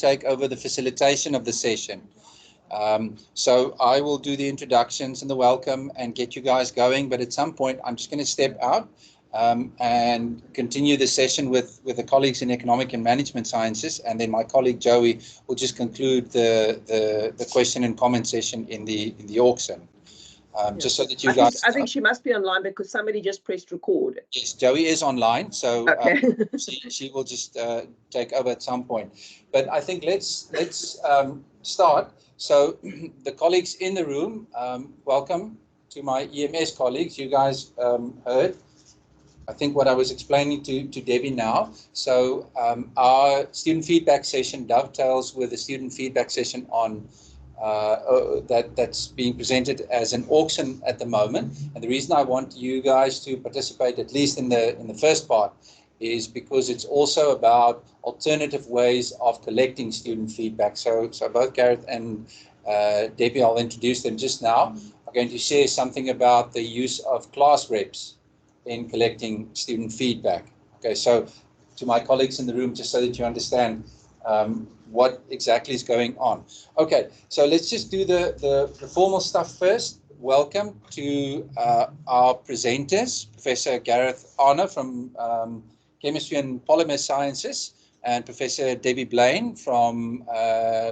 take over the facilitation of the session. So I will do the introductions and the welcome and get you guys going. But at some point, I'm just going to step out and continue the session with the colleagues in economic and management sciences. And then my colleague Joey will just conclude the question and comment session in the Auxin. Just so that you guys... I think she must be online because somebody just pressed record. Yes, Joey is online, so okay. she will just take over at some point. But I think let's start. So the colleagues in the room, welcome to my EMS colleagues. You guys heard, I think, what I was explaining to Debbie now. So our student feedback session dovetails with the student feedback session on that's being presented as an Auxin at the moment. And the reason I want you guys to participate, at least in the first part, is because it's also about alternative ways of collecting student feedback. So both Gareth and Debbie, I'll introduce them just now, are going to share something about the use of class reps in collecting student feedback. Okay, so to my colleagues in the room, just so that you understand what exactly is going on. Okay, so let's just do the formal stuff first. Welcome to our presenters, Professor Gareth Arnott from Chemistry and Polymer Sciences, and Professor Debby Blaine from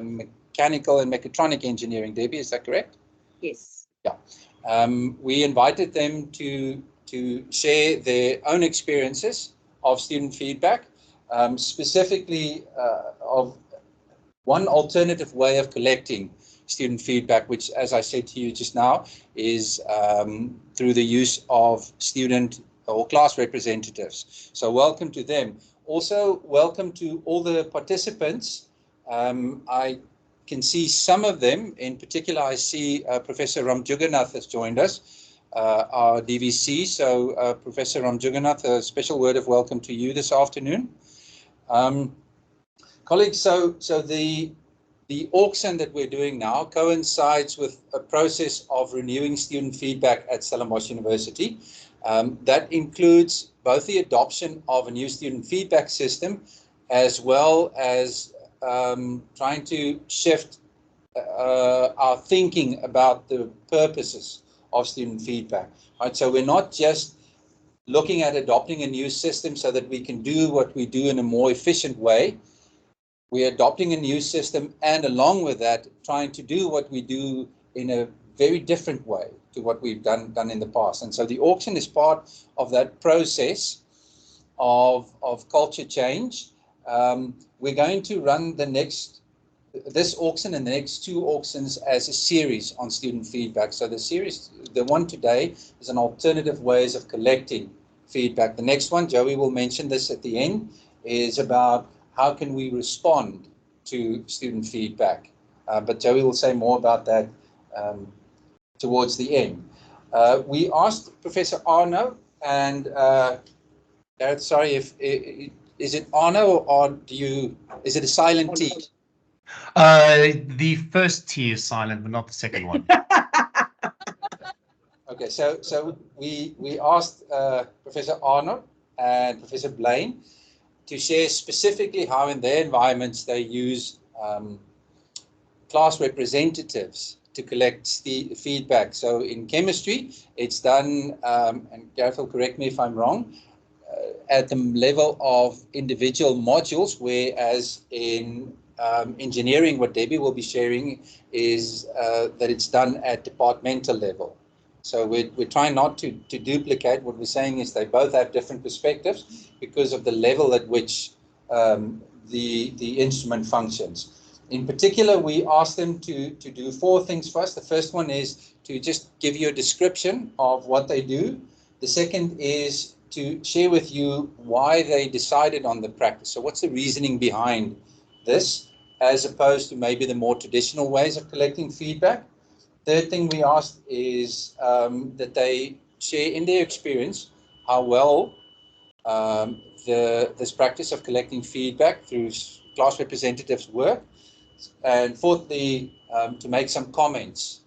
Mechanical and Mechatronic Engineering. Debbie, is that correct? Yes. Yeah. We invited them to share their own experiences of student feedback, specifically of one alternative way of collecting student feedback, which, as I said to you just now, is through the use of student or class representatives. So welcome to them. Also, welcome to all the participants. I can see some of them. In particular, I see Professor Ramjugganath has joined us, our DVC. So Professor Ramjugganath, a special word of welcome to you this afternoon. Colleagues, so the Auxin that we're doing now coincides with a process of renewing student feedback at Stellenbosch University. That includes both the adoption of a new student feedback system, as well as trying to shift our thinking about the purposes of student feedback. Right? So we're not just looking at adopting a new system so that we can do what we do in a more efficient way. We're adopting a new system, and along with that, trying to do what we do in a very different way to what we've done in the past. And so the Auxin is part of that process of culture change. We're going to run this Auxin and the next two Auxins as a series on student feedback. So the one today is an alternative ways of collecting feedback. The next one, Joey will mention this at the end, is about how can we respond to student feedback. But Joey will say more about that towards the end. We asked Professor Arnott and Gareth, sorry, is it Arnott or is it a silent T? The first T is silent, but not the second one. Okay, so we asked Professor Arnott and Professor Blaine to share specifically how in their environments they use class representatives to collect feedback. So in chemistry, it's done, and Gareth will correct me if I'm wrong, at the level of individual modules, whereas in engineering, what Debbie will be sharing is that it's done at departmental level. So we're trying not to duplicate. What we're saying is they both have different perspectives because of the level at which the instrument functions. In particular, we asked them to do four things for us. The first one is to just give you a description of what they do. The second is to share with you why they decided on the practice. So what's the reasoning behind this, as opposed to maybe the more traditional ways of collecting feedback. Third thing we asked is that they share in their experience how well this practice of collecting feedback through class representatives work. And fourthly, to make some comments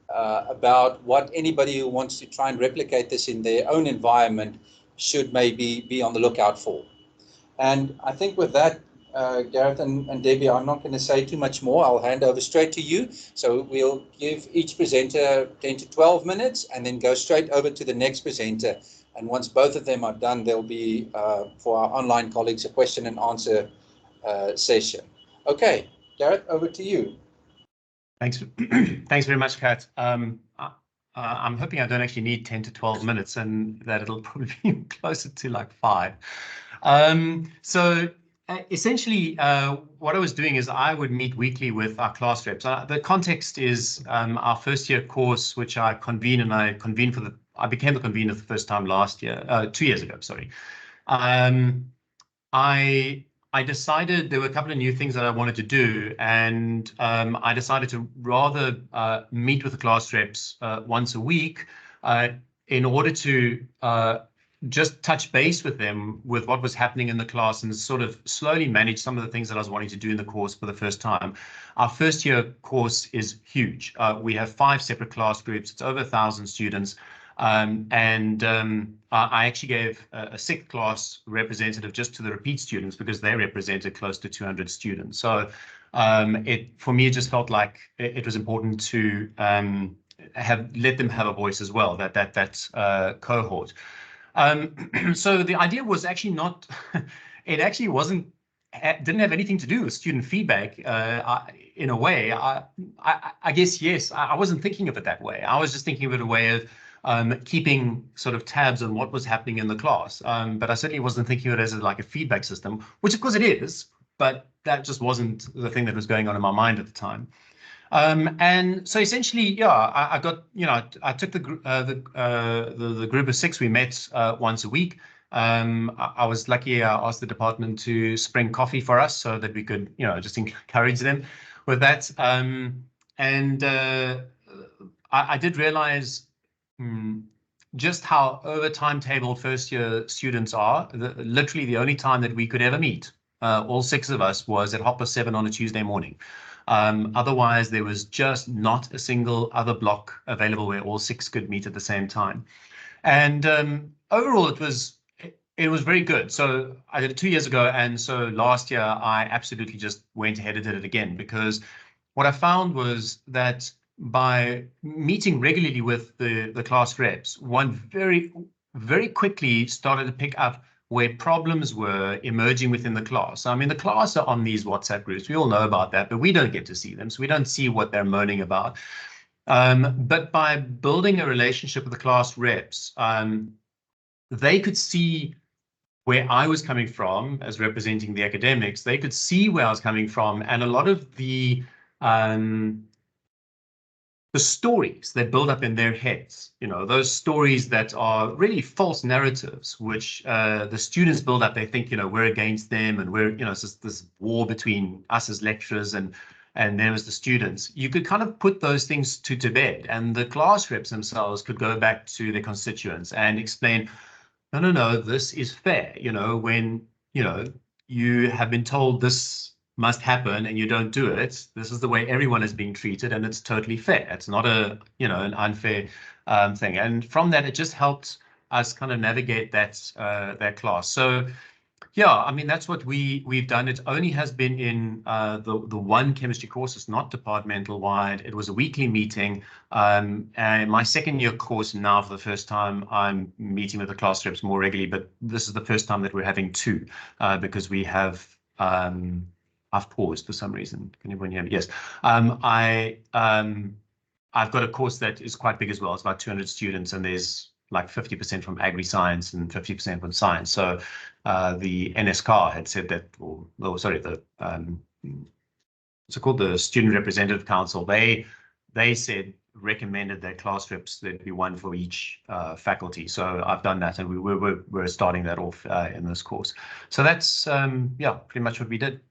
about what anybody who wants to try and replicate this in their own environment should maybe be on the lookout for. And I think with that, Gareth and Debbie, I'm not going to say too much more. I'll hand over straight to you. So we'll give each presenter 10 to 12 minutes and then go straight over to the next presenter. And once both of them are done, there'll be, for our online colleagues, a question and answer session. Okay, Gareth, over to you. Thanks. Thanks very much, Kat. I'm hoping I don't actually need 10 to 12 minutes and that it'll probably be closer to like 5. Essentially, what I was doing is I would meet weekly with our class reps. The context is our first year course, which I convene, and I became the convener the first time last year, 2 years ago, sorry. I decided there were a couple of new things that I wanted to do, and I decided to rather meet with the class reps once a week in order to just touch base with them with what was happening in the class and sort of slowly manage some of the things that I was wanting to do in the course for the first time. Our first year course is huge. We have 5 separate class groups. It's over 1,000 students. I actually gave a 6th class representative just to the repeat students because they represented close to 200 students. So for me, it just felt like it was important to let them have a voice as well, that cohort. So the idea was actually not, it actually didn't have anything to do with student feedback in a way. I guess, yes, I wasn't thinking of it that way. I was just thinking of it a way of keeping sort of tabs on what was happening in the class. But I certainly wasn't thinking of it as like a feedback system, which of course it is, but that just wasn't the thing that was going on in my mind at the time. And so essentially, yeah, I got, I took the group of 6. We met once a week. I was lucky. I asked the department to spring coffee for us so that we could, just encourage them with that. I did realize just how over timetabled first year students are. Literally the only time that we could ever meet, all 6 of us, was at 7:30 on a Tuesday morning. Otherwise, there was just not a single other block available where all 6 could meet at the same time. And overall, it was very good. So I did it 2 years ago. And so last year, I absolutely just went ahead and did it again, because what I found was that by meeting regularly with the class reps, one very, very quickly started to pick up where problems were emerging within the class. I mean, the class are on these WhatsApp groups. We all know about that, but we don't get to see them. So we don't see what they're moaning about. But by building a relationship with the class reps, they could see where I was coming from as representing the academics. They could see where I was coming from. And a lot of the stories that build up in their heads, those stories that are really false narratives, which the students build up. They think, we're against them, and we're, it's this war between us as lecturers and them as the students. You could kind of put those things to bed, and the class reps themselves could go back to their constituents and explain, no, this is fair. When, you have been told this must happen and you don't do it, this is the way everyone is being treated, and it's totally fair. It's not an unfair thing. And from that, it just helped us kind of navigate that class. So yeah, I mean, that's what we've done. It only has been in the one chemistry course. It's not departmental wide. It was a weekly meeting. And my second year course now, for the first time, I'm meeting with the class reps more regularly, but this is the first time that we're having 2 because we have I've paused for some reason. Can everyone hear me? Yes. I've got a course that is quite big as well. It's about 200 students, and there's like 50% from agri-science and 50% from science. So the NSCAR had said that, what's it called, the Student Representative Council, they recommended that class reps, there'd be 1 for each faculty. So I've done that, and we're starting that off in this course. So that's yeah, pretty much what we did.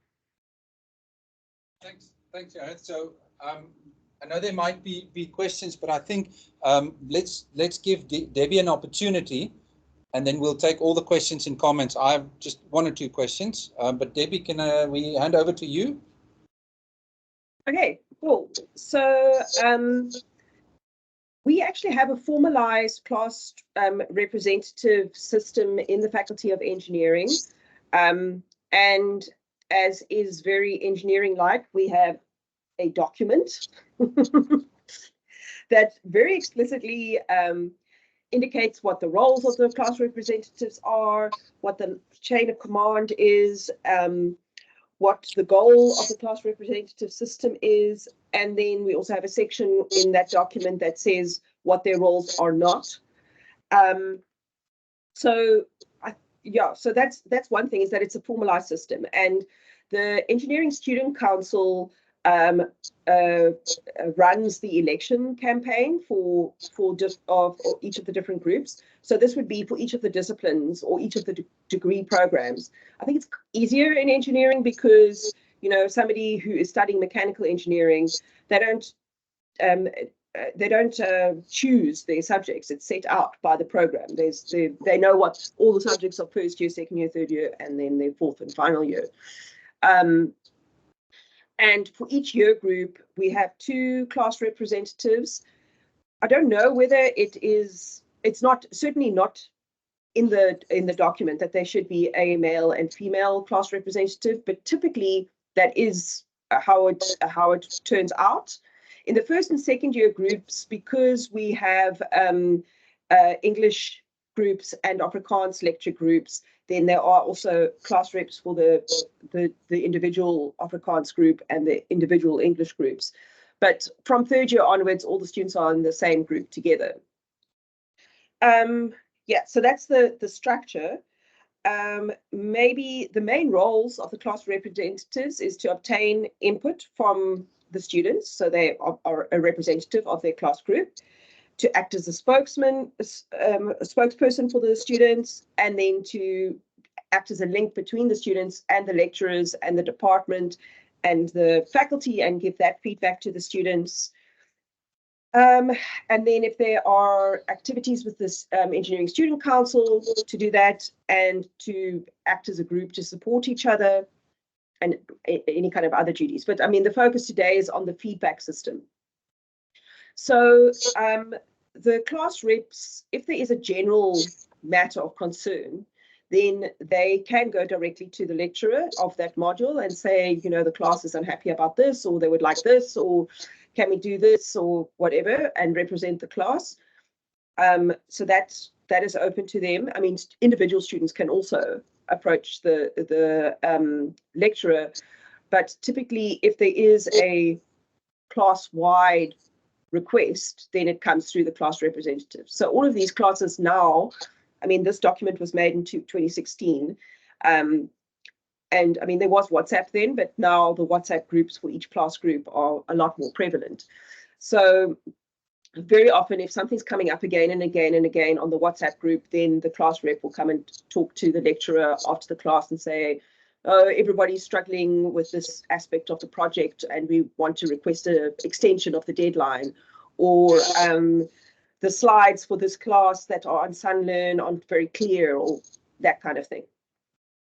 Thanks, Gareth. So I know there might be questions, but I think let's give Debbie an opportunity, and then we'll take all the questions and comments. I have just 1 or 2 questions, but Debbie, can we hand over to you? Okay, cool. So we actually have a formalized class representative system in the Faculty of Engineering, and as is very engineering-like, we have a document that very explicitly indicates what the roles of the class representatives are, what the chain of command is, what the goal of the class representative system is, and then we also have a section in that document that says what their roles are not. So that's one thing, is that it's a formalized system, and the Engineering Student Council runs the election campaign for each of the different groups. So this would be for each of the disciplines or each of the degree programs. I think it's easier in engineering because, you know, somebody who is studying mechanical engineering, they don't choose their subjects. It's set out by the program. They know what all the subjects are: first year, second year, third year, and then their fourth and final year. And for each year group, we have 2 class representatives. I don't know whether it's certainly not in the document that there should be a male and female class representative, but typically that is how it turns out. In the first and second year groups, because we have English groups and Afrikaans lecture groups, then there are also class reps for the individual Afrikaans group and the individual English groups. But from third year onwards, all the students are in the same group together. Yeah, so that's the structure. Maybe the main roles of the class representatives is to obtain input from the students, so they are a representative of their class group, to act as a spokesperson for the students, and then to act as a link between the students and the lecturers and the department and the faculty, and give that feedback to the students. And then if there are activities with this Engineering Student Council, to do that, and to act as a group to support each other, and any kind of other duties. But I mean, the focus today is on the feedback system. So the class reps, if there is a general matter of concern, then they can go directly to the lecturer of that module and say, you know, the class is unhappy about this, or they would like this, or can we do this, or whatever, and represent the class. So that is open to them. I mean, individual students can also approach the lecturer, but typically if there is a class-wide request, then it comes through the class representative. So all of these classes now, I mean, this document was made in 2016, and I mean, there was WhatsApp then, but now the WhatsApp groups for each class group are a lot more prevalent. So very often, if something's coming up again and again and again on the WhatsApp group, then the class rep will come and talk to the lecturer after the class and say, oh, everybody's struggling with this aspect of the project and we want to request an extension of the deadline, or the slides for this class that are on Sunlearn aren't very clear, or that kind of thing.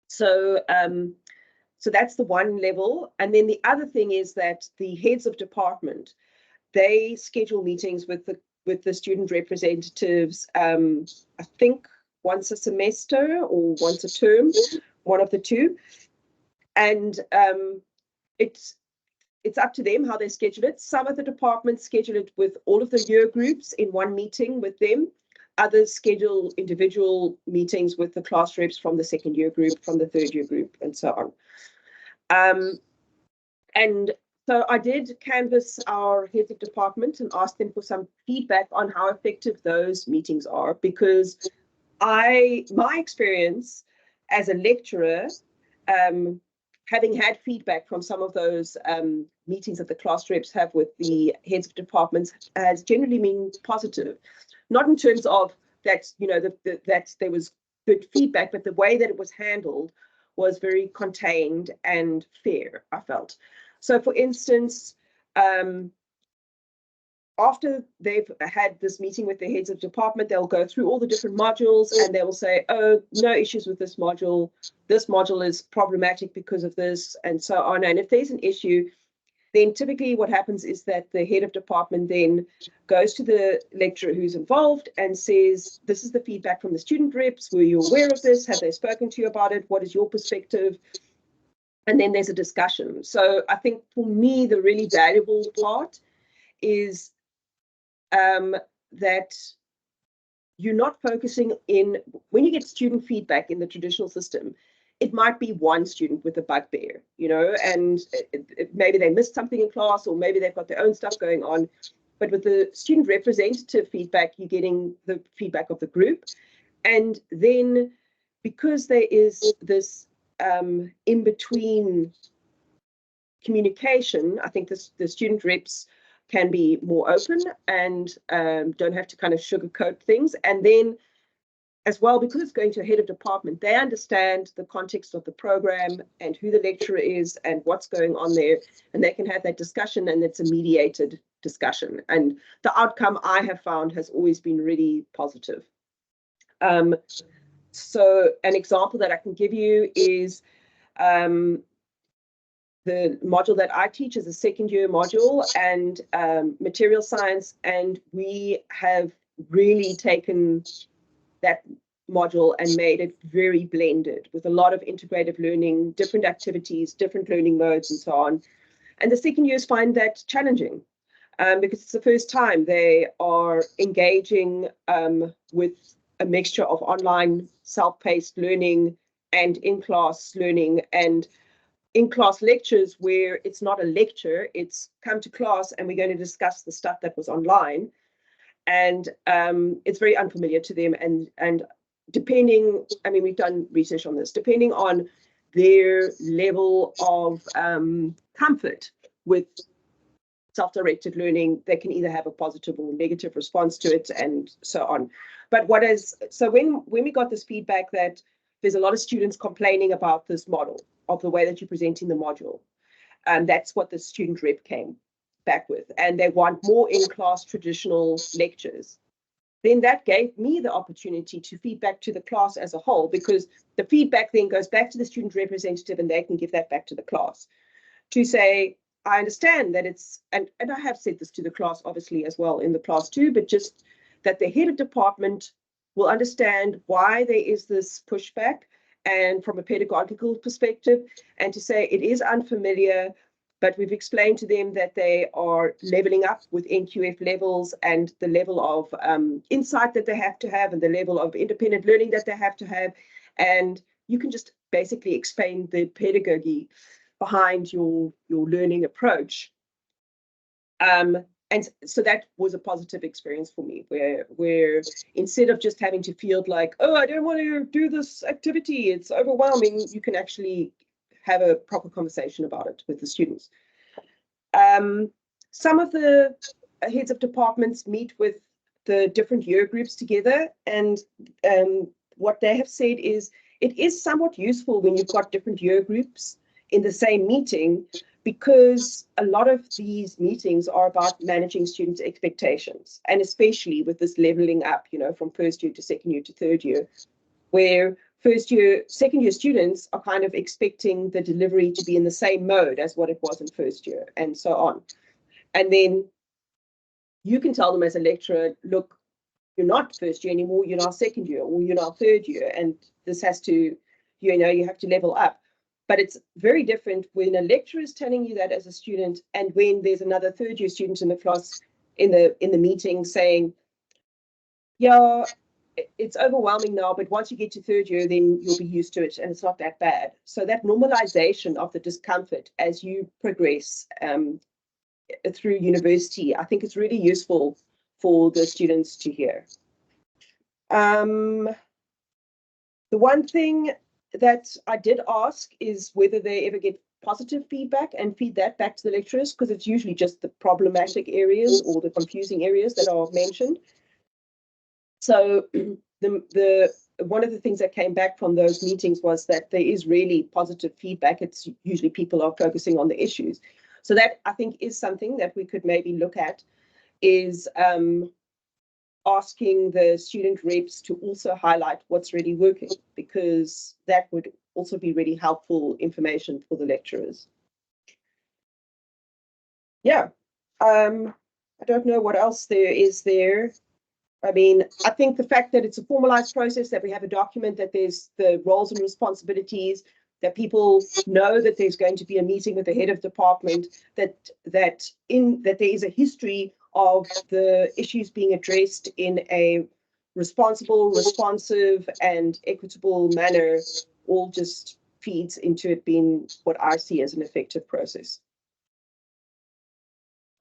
So so that's the one level. And then the other thing is that the heads of department, they schedule meetings with the student representatives, I think once a semester or once a term, one of the two. And it's up to them how they schedule it. Some of the departments schedule it with all of the year groups in one meeting with them. Others schedule individual meetings with the class reps from the second year group, from the third year group, and so on. And so I did canvass our heads of department and ask them for some feedback on how effective those meetings are, because my experience as a lecturer, having had feedback from some of those meetings that the class reps have with the heads of departments, has generally been positive. Not in terms of that, you know, that there was good feedback, but the way that it was handled was very contained and fair, I felt. So, for instance, after they've had this meeting with the heads of department, they'll go through all the different modules and they will say, oh, no issues with this module is problematic because of this, and so on. And if there's an issue, then typically what happens is that the head of department then goes to the lecturer who's involved and says, this is the feedback from the student reps. Were you aware of this? Have they spoken to you about it? What is your perspective? And then there's a discussion. So I think for me, the really valuable part is that you're not focusing in, when you get student feedback in the traditional system, it might be one student with a bugbear, you know, and maybe they missed something in class, or maybe they've got their own stuff going on. But with the student representative feedback, you're getting the feedback of the group. And then because there is this in-between communication, I think the student reps can be more open and don't have to kind of sugarcoat things. And then as well, because it's going to a head of department, they understand the context of the program and who the lecturer is and what's going on there, and they can have that discussion, and it's a mediated discussion. And the outcome I have found has always been really positive. So an example that I can give you is the module that I teach is a second year module, and material science, and we have really taken that module and made it very blended with a lot of integrative learning, different activities, different learning modes, and so on. And the second years find that challenging because it's the first time they are engaging with a mixture of online self-paced learning and in-class learning, and in-class lectures where it's not a lecture, it's come to class and we're going to discuss the stuff that was online. And it's very unfamiliar to them. And depending, I mean, we've done research on this, depending on their level of comfort with self-directed learning, they can either have a positive or negative response to it, and so on. But so when we got this feedback that there's a lot of students complaining about this model, of the way that you're presenting the module, and that's what the student rep came back with, and they want more in-class traditional lectures, then that gave me the opportunity to feedback to the class as a whole, because the feedback then goes back to the student representative and they can give that back to the class to say, I understand that it's, and I have said this to the class obviously as well in the class too, but just that the head of department will understand why there is this pushback, and from a pedagogical perspective, and to say it is unfamiliar, but we've explained to them that they are leveling up with NQF levels, and the level of insight that they have to have, and the level of independent learning that they have to have. And you can just basically explain the pedagogy behind your learning approach. And so that was a positive experience for me, where instead of just having to feel like, oh, I don't want to do this activity, it's overwhelming, you can actually have a proper conversation about it with the students. Some of the heads of departments meet with the different year groups together, and what they have said is it is somewhat useful when you've got different year groups in the same meeting, because a lot of these meetings are about managing students' expectations, and especially with this leveling up, you know, from first year to second year to third year, where second year students are kind of expecting the delivery to be in the same mode as what it was in first year, and so on. And then you can tell them as a lecturer, look, you're not first year anymore, you're now second year, or you're now third year, and this has to, you know, you have to level up. But it's very different when a lecturer is telling you that as a student, and when there's another third year student in the class, in the meeting, saying, yeah, it's overwhelming now, but once you get to third year, then you'll be used to it, and it's not that bad. So that normalization of the discomfort as you progress through university, I think it's really useful for the students to hear. The one thing that I did ask is whether they ever get positive feedback and feed that back to the lecturers, because it's usually just the problematic areas or the confusing areas that are mentioned. So one of the things that came back from those meetings was that there is really positive feedback. It's usually people are focusing on the issues. So that, I think, is something that we could maybe look at, is asking the student reps to also highlight what's really working, because that would also be really helpful information for the lecturers. Yeah, I don't know what else there is there. I mean, I think the fact that it's a formalized process, that we have a document, that there's the roles and responsibilities, that people know that there's going to be a meeting with the head of department, that there is a history of the issues being addressed in a responsible, responsive, and equitable manner, all just feeds into it being what I see as an effective process.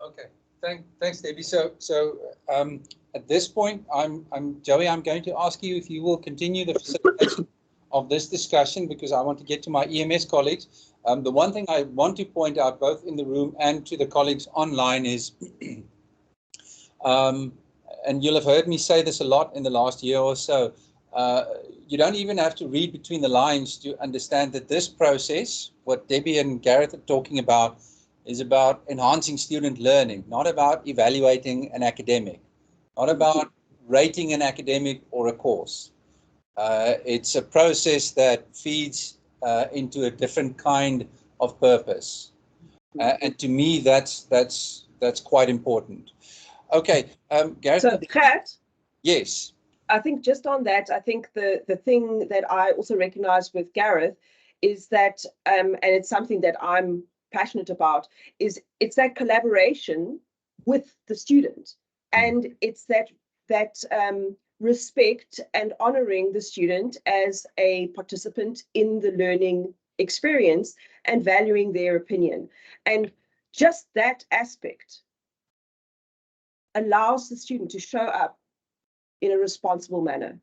Okay, thanks, Debbie. So at this point, Joey, I'm going to ask you if you will continue the facilitation of this discussion, because I want to get to my EMS colleagues. The one thing I want to point out, both in the room and to the colleagues online, is, and you'll have heard me say this a lot in the last year or so, you don't even have to read between the lines to understand that this process, what Debbie and Gareth are talking about, is about enhancing student learning, not about evaluating an academic, not about rating an academic or a course. It's a process that feeds into a different kind of purpose, and to me, that's quite important. Okay, Gareth. So, Gareth, yes. I think just on that, I think the thing that I also recognize with Gareth is that, and it's something that I'm passionate about, is it's that collaboration with the student, and it's that respect and honoring the student as a participant in the learning experience and valuing their opinion. And just that aspect allows the student to show up in a responsible manner.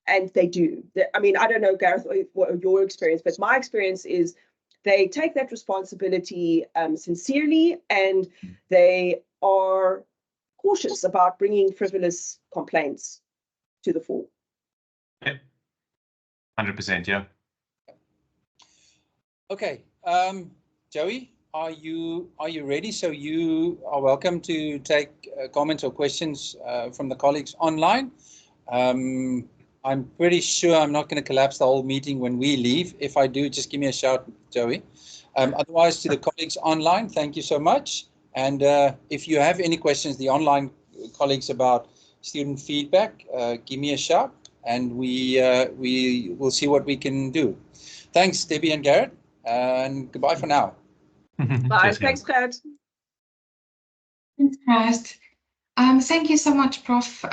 And they do. I mean, I don't know, Gareth, what your experience, but my experience is they take that responsibility sincerely, and they are cautious about bringing frivolous complaints to the fore. Yeah. 100%, yeah. Okay, Joey, are you ready? So you are welcome to take comments or questions from the colleagues online. I'm pretty sure I'm not going to collapse the whole meeting when we leave. If I do, just give me a shout, Joey. Otherwise, to the colleagues online, thank you so much. And if you have any questions, the online colleagues, about student feedback, give me a shout, and we will see what we can do. Thanks, Debbie and Gareth, and goodbye for now. Bye. Thanks, Gareth. Thanks, Gareth. Thank you so much, Prof.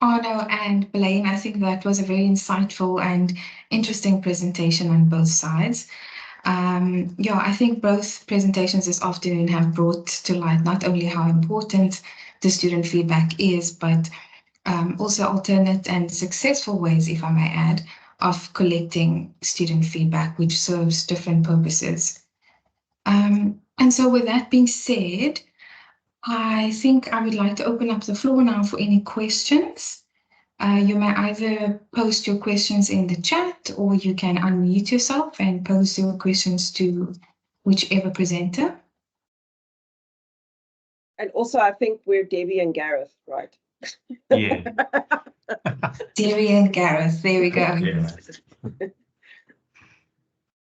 Arno and Blaine. I think that was a very insightful and interesting presentation on both sides. Yeah, I think both presentations this afternoon have brought to light not only how important the student feedback is, but also alternate and successful ways, if I may add, of collecting student feedback, which serves different purposes. And so with that being said, I think I would like to open up the floor now for any questions. You may either post your questions in the chat, or you can unmute yourself and pose your questions to whichever presenter. And also, I think we're Debbie and Gareth, right? Yeah. Debby and Gareth, there we go. Yeah.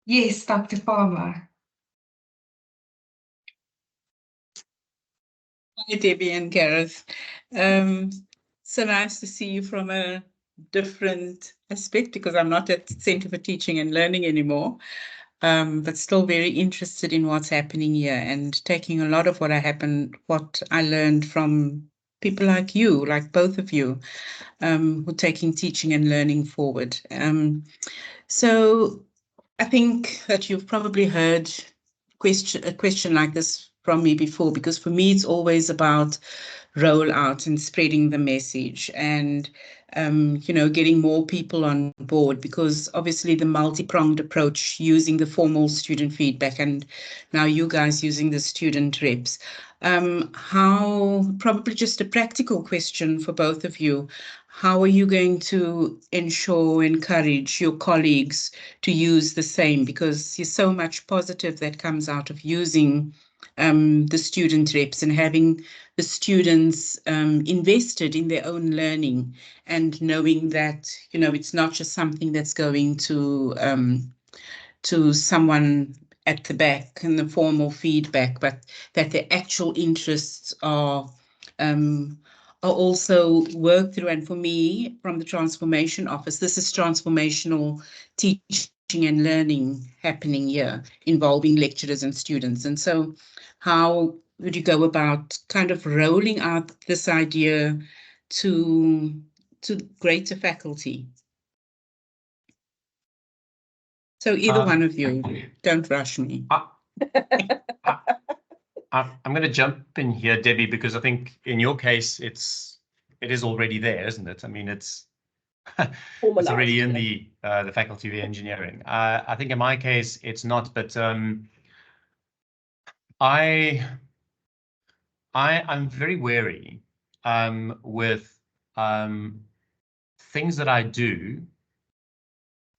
Yes, Dr. Farmer. Hi, Debbie and Gareth. So nice to see you from a different aspect, because I'm not at Centre for Teaching and Learning anymore, but still very interested in what's happening here, and taking a lot of what I learned from people like you, like both of you, who are taking teaching and learning forward. So I think that you've probably heard a question like this from me before, because for me it's always about rollout and spreading the message, and getting more people on board, because obviously the multi-pronged approach, using the formal student feedback and now you guys using the student reps, probably just a practical question for both of you, how are you going to encourage your colleagues to use the same? Because there's so much positive that comes out of using the student reps and having the students invested in their own learning, and knowing that, it's not just something that's going to someone at the back in the formal feedback, but that their actual interests are also worked through. And for me, from the Transformation Office, this is transformational teaching and learning happening here involving lecturers and students. And so how would you go about kind of rolling out this idea to greater faculty? So either one of you, don't rush me. I'm going to jump in here, Debbie, because I think in your case, it is already there, isn't it? I mean, it's already in the Faculty of Engineering. I think in my case, it's not, but I'm very wary with things that I do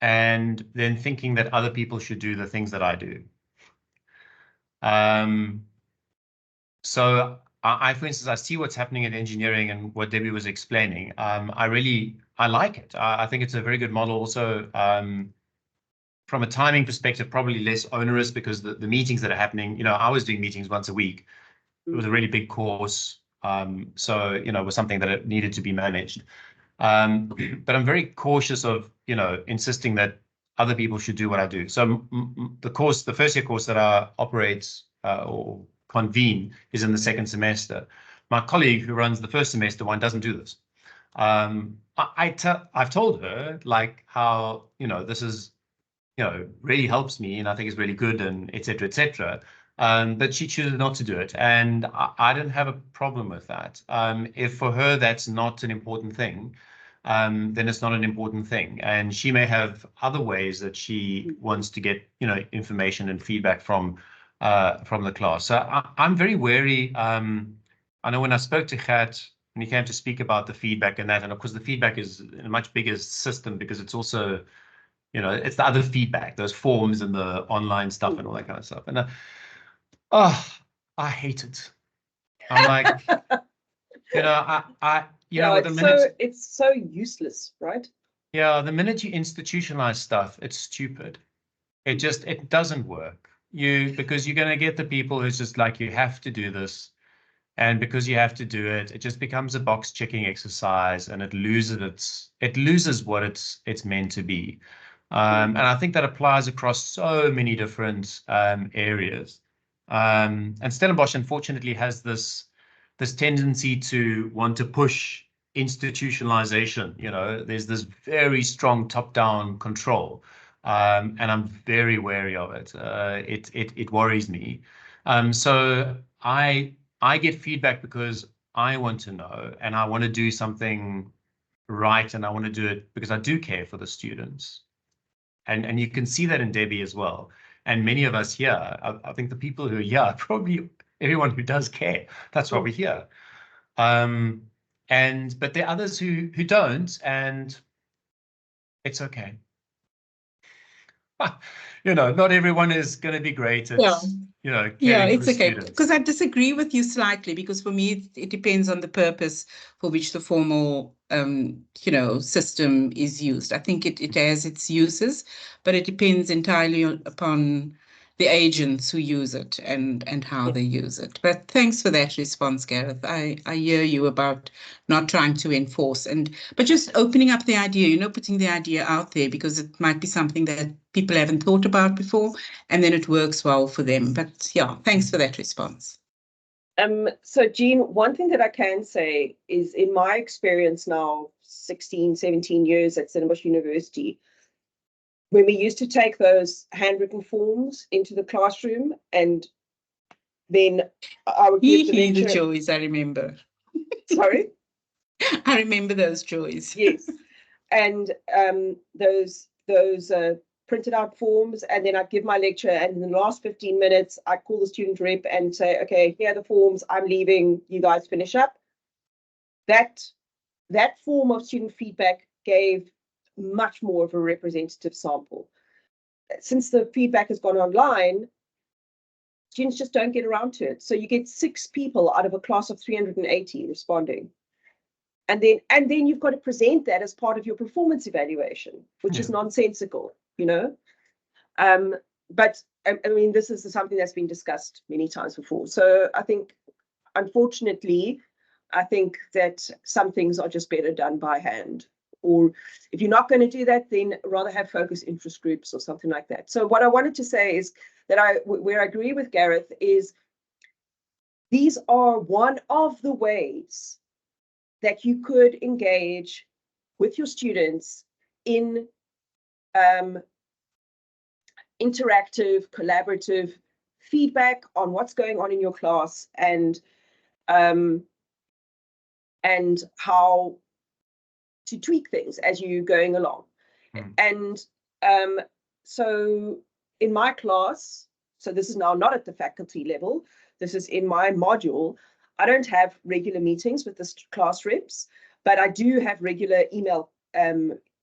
and then thinking that other people should do the things that I do. So for instance, I see what's happening in engineering and what Debbie was explaining. I like it. I think it's a very good model. Also, from a timing perspective, probably less onerous because the meetings that are happening, you know, I was doing meetings once a week. It was a really big course. So, you know, it was something that it needed to be managed. But I'm very cautious of, you know, insisting that other people should do what I do. So the first year course that I operate or convene is in the second semester. My colleague who runs the first semester one doesn't do this. I've told her like how, you know, this is, you know, really helps me and I think it's really good and et cetera, et cetera. But she chooses not to do it. And I don't have a problem with that. If for her that's not an important thing, then it's not an important thing. And she may have other ways that she wants to get, you know, information and feedback from the class. So I'm very wary. I know when I spoke to Gert, when he came to speak about the feedback and that, and of course the feedback is a much bigger system because it's also, you know, it's the other feedback, those forms and the online stuff and all that kind of stuff. And I hate it. I'm like, you know, it's so useless, right? Yeah, the minute you institutionalize stuff, it's stupid. It doesn't work. Because you're going to get the people who's just like, you have to do this. And because you have to do it, it just becomes a box checking exercise and it loses what it's meant to be. And I think that applies across so many different areas. And Stellenbosch, unfortunately, has this tendency to want to push institutionalization. You know, there's this very strong top-down control. And I'm very wary of it. It worries me. So I get feedback because I want to know and I want to do something right and I want to do it because I do care for the students. And you can see that in Debby as well. And many of us here, I think the people who are here, probably everyone who does care. That's why we're here. But there are others who don't, and it's okay. You know, not everyone is going to be great at, you know, caring it's for the okay. students. Because I disagree with you slightly, because for me, it depends on the purpose for which the formal, you know, system is used. I think it has its uses, but it depends entirely upon the agents who use it and how they use it. But thanks for that response, Gareth. I hear you about not trying to enforce but just opening up the idea, you know, putting the idea out there because it might be something that people haven't thought about before and then it works well for them. But yeah, thanks for that response. So Jean, one thing that I can say is in my experience now, 16, 17 years at Stellenbosch University, when we used to take those handwritten forms into the classroom and then I would give the joys, I remember. Sorry? I remember those joys. Yes. And those printed out forms, and then I'd give my lecture, and in the last 15 minutes, I'd call the student rep and say, okay, here are the forms, I'm leaving, you guys finish up. That form of student feedback gave much more of a representative sample. Since the feedback has gone online, students just don't get around to it. So you get 6 people out of a class of 380 responding. And then you've got to present that as part of your performance evaluation, which is nonsensical, you know. But I mean, this is something that's been discussed many times before. So I think, unfortunately, I think that some things are just better done by hand Or if you're not going to do that, then rather have focus interest groups or something like that. So what I wanted to say is that where I agree with Gareth is these are one of the ways that you could engage with your students in interactive, collaborative feedback on what's going on in your class and how to tweak things as you're going along. And so in my class, so this is now not at the faculty level, this is in my module, I don't have regular meetings with the class reps, but I do have regular email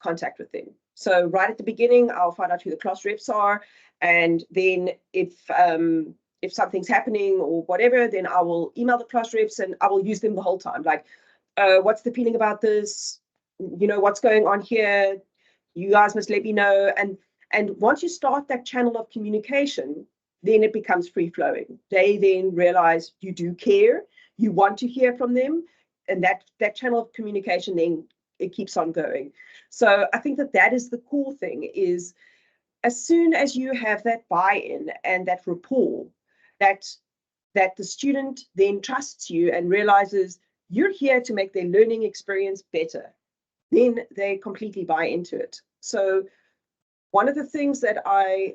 contact with them. So right at the beginning, I'll find out who the class reps are, and then if something's happening or whatever, then I will email the class reps and I will use them the whole time. Like, what's the feeling about this? You know, what's going on here? You guys must let me know. And once you start that channel of communication, then it becomes free-flowing. They then realize you do care, you want to hear from them, and that channel of communication, then it keeps on going. So I think that is the cool thing, is as soon as you have that buy-in and that rapport, that the student then trusts you and realizes you're here to make their learning experience better, then they completely buy into it. So one of the things that I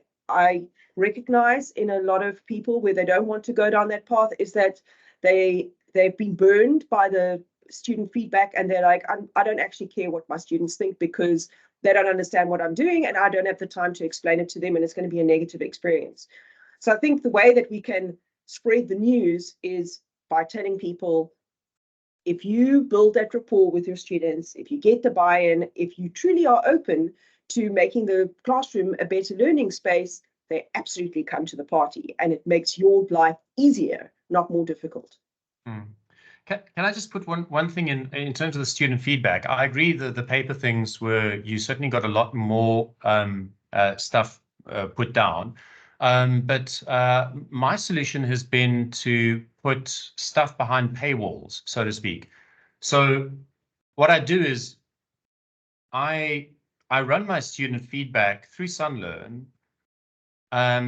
recognize in a lot of people where they don't want to go down that path is that they've been burned by the student feedback, and they're like, I don't actually care what my students think because they don't understand what I'm doing and I don't have the time to explain it to them, and it's going to be a negative experience. So I think the way that we can spread the news is by telling people, if you build that rapport with your students, if you get the buy-in, if you truly are open to making the classroom a better learning space, they absolutely come to the party, and it makes your life easier, not more difficult. Can I just put one thing in terms of the student feedback? I agree that the paper things you certainly got a lot more stuff put down. But my solution has been to put stuff behind paywalls, so to speak. So what I do is I run my student feedback through Sunlearn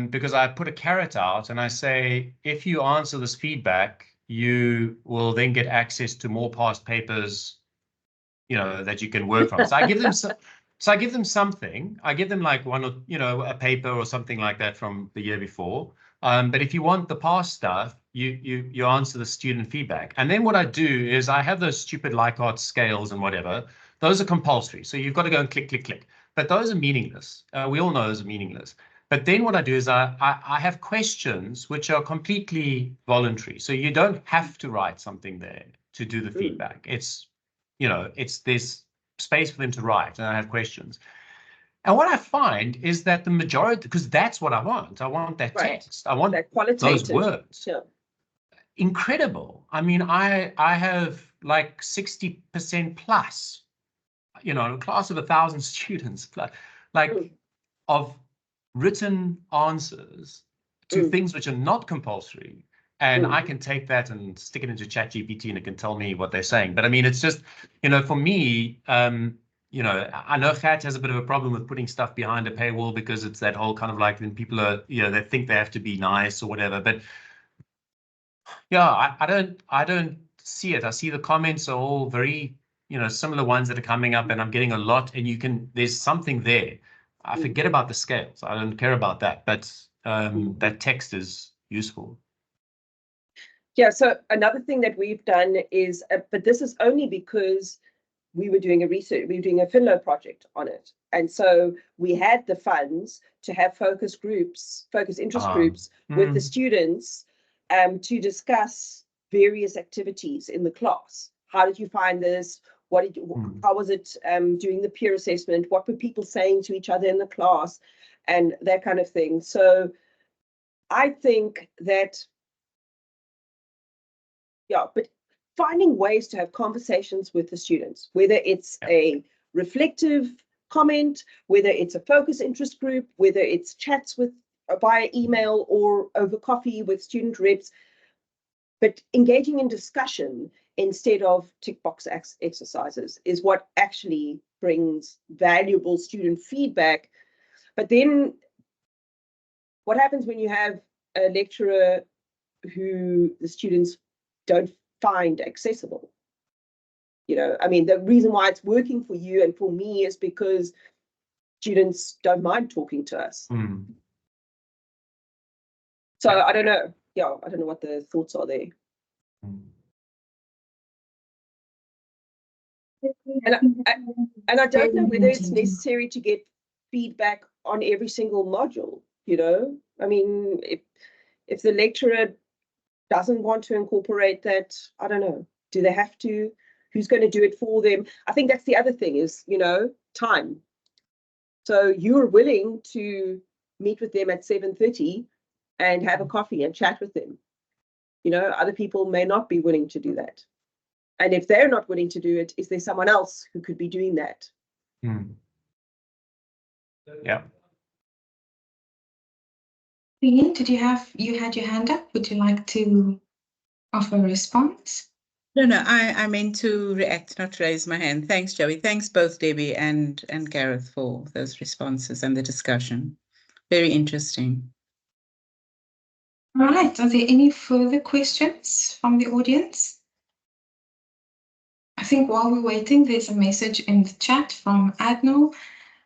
because I put a carrot out and I say, if you answer this feedback, you will then get access to more past papers, you know, that you can work from. So I give them something. I give them like one or, you know, a paper or something like that from the year before. But if you want the past stuff, you answer the student feedback. And then what I do is I have those stupid Likert scales and whatever. Those are compulsory. So you've got to go and click, click, click. But those are meaningless. We all know those are meaningless. But then what I do is I have questions which are completely voluntary. So you don't have to write something there to do the feedback. It's, you know, there's space for them to write, and I have questions. And what I find is that the majority, because that's what I want that text. I want that those words. Yeah. Incredible. I mean, I have like 60% plus, you know, a class of 1,000 students, of written answers to things which are not compulsory. And I can take that and stick it into ChatGPT and it can tell me what they're saying. But I mean, it's just, you know, for me, you know, I know Chat has a bit of a problem with putting stuff behind a paywall because it's that whole kind of like when people are, you know, they think they have to be nice or whatever. But yeah, I don't see it. I see the comments are all very, you know, similar ones that are coming up, and I'm getting a lot, and there's something there. I forget about the scales. I don't care about that, but that text is useful. Yeah, so another thing that we've done is, but this is only because we were doing a Finlo project on it. And so we had the funds to have focus interest groups with the students to discuss various activities in the class. How did you find this? How was it doing the peer assessment? What were people saying to each other in the class? And that kind of thing. So I think that, yeah, but finding ways to have conversations with the students, whether it's a reflective comment, whether it's a focus interest group, whether it's chats via email or over coffee with student reps, but engaging in discussion instead of tick box exercises is what actually brings valuable student feedback. But then what happens when you have a lecturer who the students don't find accessible? You know, I mean, the reason why it's working for you and for me is because students don't mind talking to us. Mm. So Yeah. I don't know. Yeah, I don't know what the thoughts are there. Mm. And I don't know whether it's necessary to get feedback on every single module, you know? I mean, if the lecturer doesn't want to incorporate that, I don't know. Do they have to? Who's going to do it for them? I think that's the other thing is, you know, time. So you're willing to meet with them at 7:30 and have a coffee and chat with them. You know, other people may not be willing to do that. And if they're not willing to do it, is there someone else who could be doing that? Mm. Yeah. Ian, did you had your hand up? Would you like to offer a response? No, I meant to react, not raise my hand. Thanks, Joey. Thanks both Debbie and Gareth for those responses and the discussion. Very interesting. All right. Are there any further questions from the audience? I think while we're waiting, there's a message in the chat from Adnor.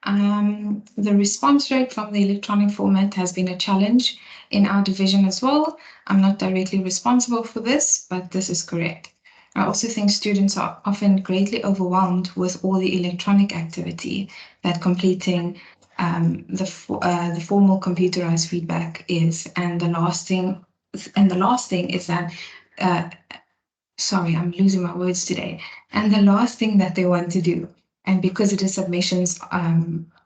The response rate from the electronic format has been a challenge in our division as well. I'm not directly responsible for this, but this is correct. I also think students are often greatly overwhelmed with all the electronic activity that completing the formal computerized feedback is. And the last thing is that sorry, I'm losing my words today. And the last thing that they want to do, and because it is submissions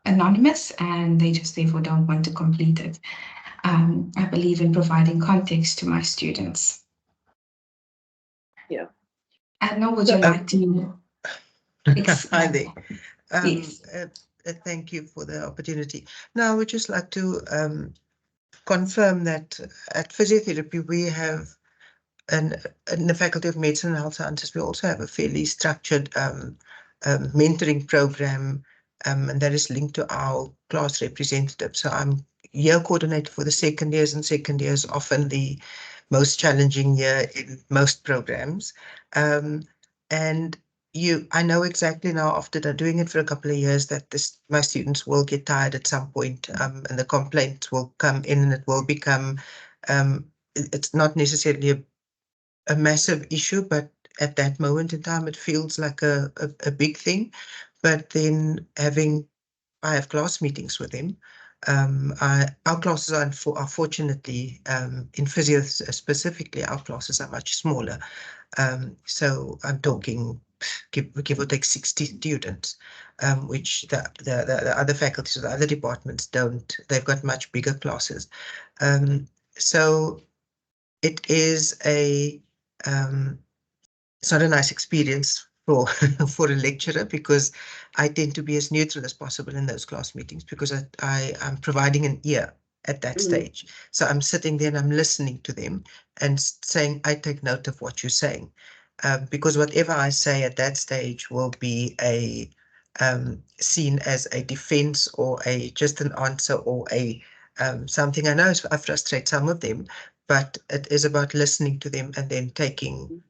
anonymous and they just therefore don't want to complete it. I believe in providing context to my students. Yeah. Adna, would you like to Hi there. Yes. Thank you for the opportunity. Now, I would just like to confirm that at physiotherapy, we have, in the Faculty of Medicine and Health Sciences, we also have a fairly structured mentoring program, and that is linked to our class representative. So I'm year coordinator for the second years, and second year is often the most challenging year in most programs. And I know exactly now, after doing it for a couple of years, that my students will get tired at some point, and the complaints will come in, and it will become, it's not necessarily a massive issue, but at that moment in time, it feels like a big thing. But then I have class meetings with them. Our classes are fortunately, in physio specifically, our classes are much smaller. So I'm talking, give or take 60 students, which the other faculties or the other departments don't. They've got much bigger classes. So it is it's not a nice experience for for a lecturer, because I tend to be as neutral as possible in those class meetings, because I'm providing an ear at that stage. So I'm sitting there and I'm listening to them and saying, I take note of what you're saying, because whatever I say at that stage will be seen as a defense or just an answer or something. I know I frustrate some of them, but it is about listening to them and then taking,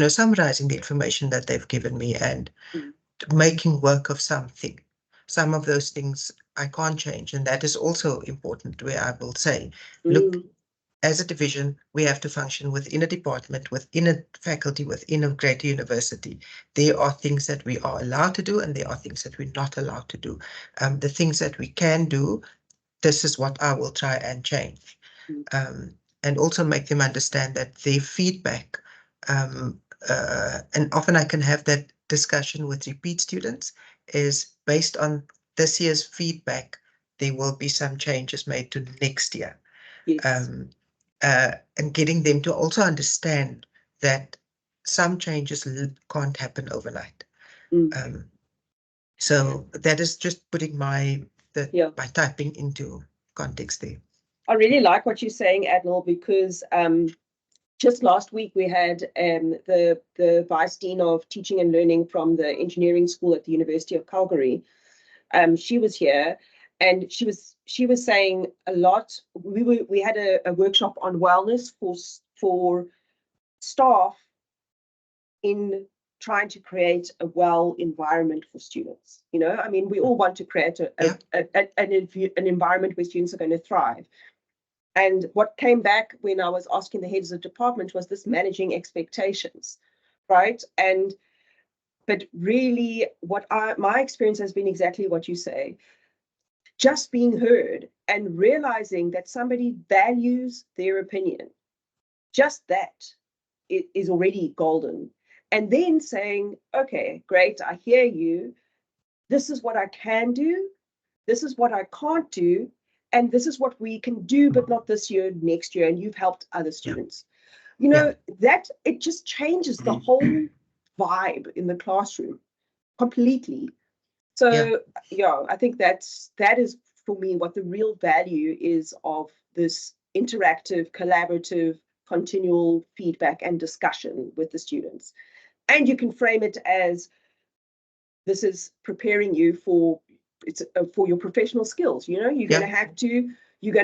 summarizing the information that they've given me and making work of something. Some of those things I can't change, and that is also important, where I will say, look, as a division, we have to function within a department, within a faculty, within a greater university. There are things that we are allowed to do, and there are things that we're not allowed to do. The things that we can do, this is what I will try and change. And also make them understand that their feedback, and often I can have that discussion with repeat students, is based on this year's feedback, there will be some changes made to next year. Yes. And getting them to also understand that some changes can't happen overnight. So that is just putting my typing into context there. I really like what you're saying, Adnor, because just last week we had the Vice Dean of Teaching and Learning from the engineering school at the University of Calgary. She was here, and she was saying a lot. We had a workshop on wellness for staff in trying to create a well environment for students. You know, I mean, we all want to create an environment where students are going to thrive. And what came back when I was asking the heads of department was this managing expectations, right? But really, my experience has been exactly what you say. Just being heard and realizing that somebody values their opinion, just that is already golden. And then saying, okay, great, I hear you. This is what I can do. This is what I can't do. And this is what we can do, but not this year, next year. And you've helped other students. You know, that it just changes the whole vibe in the classroom completely. So I think that is for me what the real value is of this interactive, collaborative, continual feedback and discussion with the students. And you can frame it as this is preparing you for your professional skills. You know, you're going to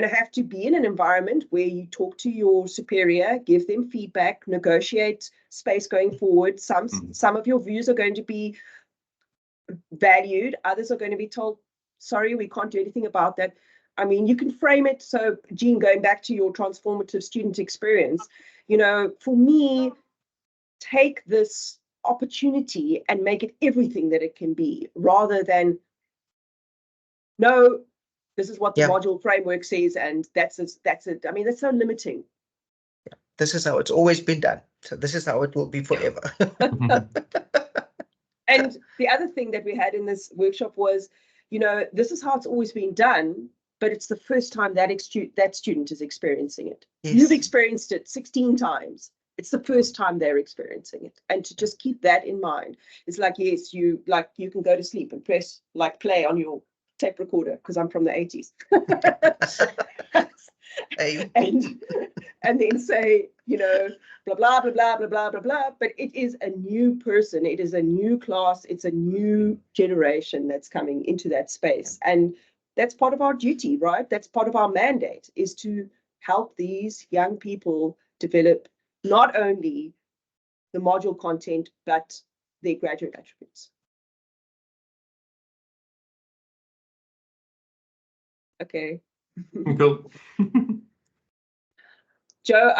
have to be in an environment where you talk to your superior, give them feedback, negotiate space going forward. Some of your views are going to be valued, others are going to be told, sorry, we can't do anything about that. I mean, you can frame it. So, Jean, going back to your transformative student experience, you know, for me, take this opportunity and make it everything that it can be, rather than, no, this is what the module framework says, and that's it. I mean, that's so limiting. This is how it's always been done. So this is how it will be forever. And the other thing that we had in this workshop was, you know, this is how it's always been done, but it's the first time that student is experiencing it. Yes. You've experienced it 16 times. It's the first time they're experiencing it. And to just keep that in mind, it's like, yes, you can go to sleep and press play on your tape recorder, because I'm from the 80s. and then say, you know, blah, blah, blah, blah, blah, blah, blah, blah. But it is a new person. It is a new class. It's a new generation that's coming into that space. And that's part of our duty, right? That's part of our mandate, is to help these young people develop not only the module content, but their graduate attributes. Okay. Cool. Joe,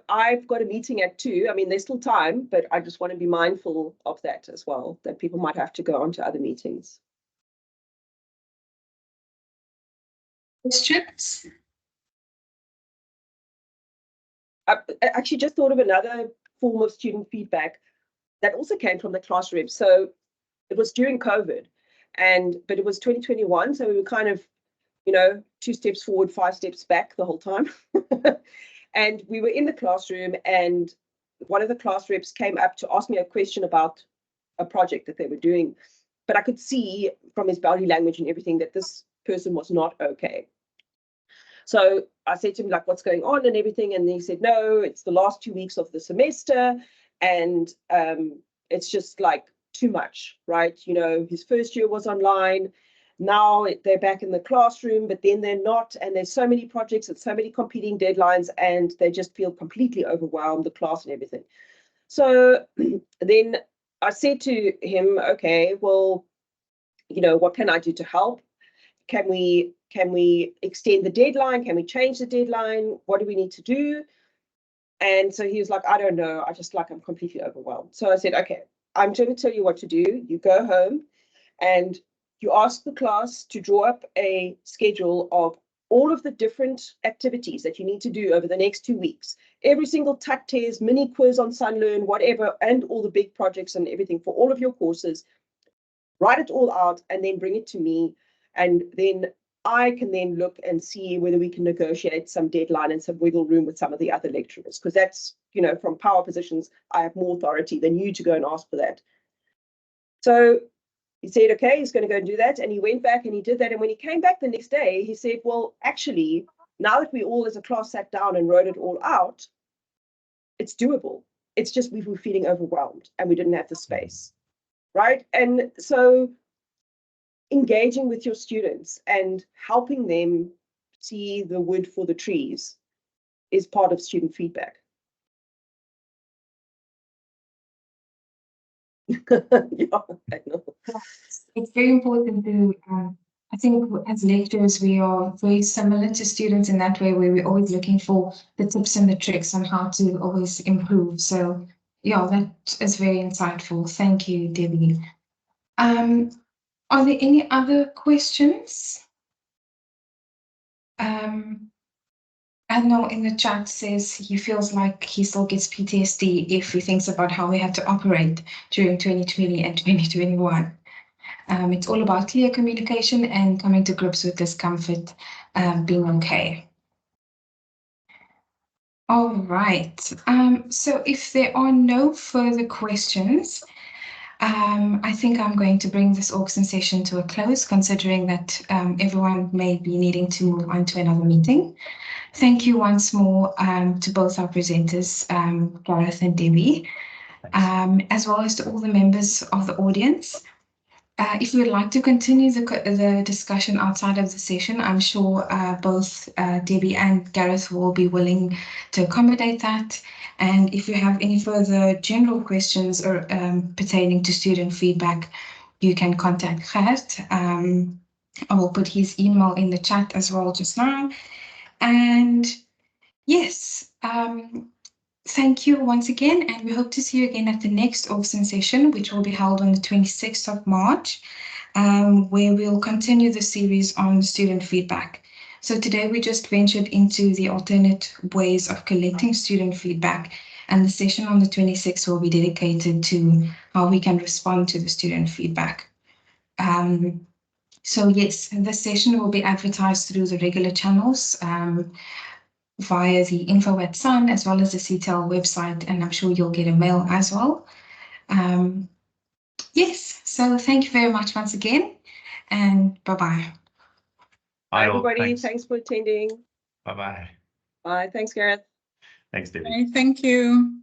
I've got a meeting at 2. I mean, there's still time, but I just want to be mindful of that as well, that people might have to go on to other meetings. Questions? I actually just thought of another form of student feedback that also came from the class reps. So it was during COVID, but it was 2021. So we were kind of, you know, 2 steps forward, 5 steps back the whole time. And we were in the classroom, and one of the class reps came up to ask me a question about a project that they were doing. But I could see from his body language and everything that this person was not okay. So I said to him, like, what's going on and everything? And he said, no, it's the last 2 weeks of the semester, and it's just like too much, right? You know, his first year was online. Now they're back in the classroom, but then they're not. And there's so many projects and so many competing deadlines, and they just feel completely overwhelmed, the class and everything. So then I said to him, okay, well, you know, what can I do to help? Can we extend the deadline? Can we change the deadline? What do we need to do? And so he was like, I don't know. I'm completely overwhelmed. So I said, okay, I'm going to tell you what to do. You go home and you ask the class to draw up a schedule of all of the different activities that you need to do over the next 2 weeks. Every single TUT test, mini quiz on Sunlearn, whatever, and all the big projects and everything for all of your courses. Write it all out and then bring it to me. And then I can then look and see whether we can negotiate some deadline and some wiggle room with some of the other lecturers, because that's, you know, from power positions, I have more authority than you to go and ask for that. So he said, okay, he's going to go and do that. And he went back and he did that. And when he came back the next day, he said, well, actually, now that we all as a class sat down and wrote it all out, it's doable. It's just we were feeling overwhelmed and we didn't have the space, right? And so engaging with your students and helping them see the wood for the trees is part of student feedback. Yeah, I know. It's very important to, I think as lecturers, we are very similar to students in that way, where we're always looking for the tips and the tricks on how to always improve. So yeah, that is very insightful. Thank you, Debbie. Are there any other questions? Arnott in the chat says he feels like he still gets PTSD if he thinks about how we had to operate during 2020 and 2021. It's all about clear communication and coming to grips with discomfort, being okay. All right. So if there are no further questions, I think I'm going to bring this Auxin session to a close, considering that everyone may be needing to move on to another meeting. Thank you once more to both our presenters, Gareth and Debbie, as well as to all the members of the audience. If you would like to continue the discussion outside of the session, I'm sure both Debbie and Gareth will be willing to accommodate that. And if you have any further general questions or pertaining to student feedback, you can contact Gareth. I will put his email in the chat as well just now. And yes, thank you once again, and we hope to see you again at the next Auxin session, which will be held on the 26th of March, where we'll continue the series on student feedback. So today we just ventured into the alternate ways of collecting student feedback, and the session on the 26th will be dedicated to how we can respond to the student feedback. So yes, this session will be advertised through the regular channels, via the info at Sun, as well as the CTEL website, and I'm sure you'll get a mail as well. Yes, so thank you very much once again, and bye-bye. Bye, everybody. Thanks for attending. Bye-bye. Bye. Thanks, Gareth. Thanks, Debbie. Okay, thank you.